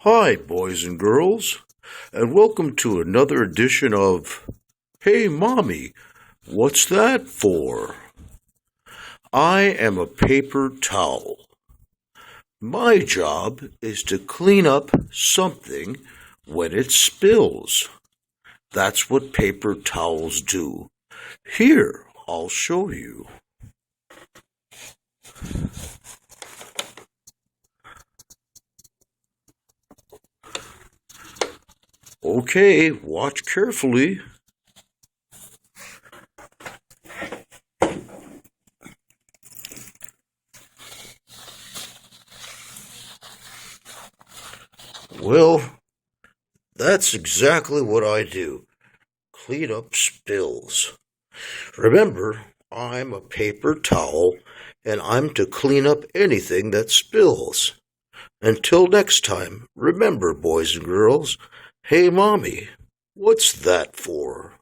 Hi, boys and girls, and welcome to another edition of Hey, Mommy, what's that for? I am a paper towel. My job is to clean up something when it spills. That's what paper towels do. Here, I'll show you. Okay, watch carefully. Well, that's exactly what I do. Clean up spills. Remember, I'm a paper towel, and I'm to clean up anything that spills. Until next time, remember, boys and girls, hey, Mommy, what's that for?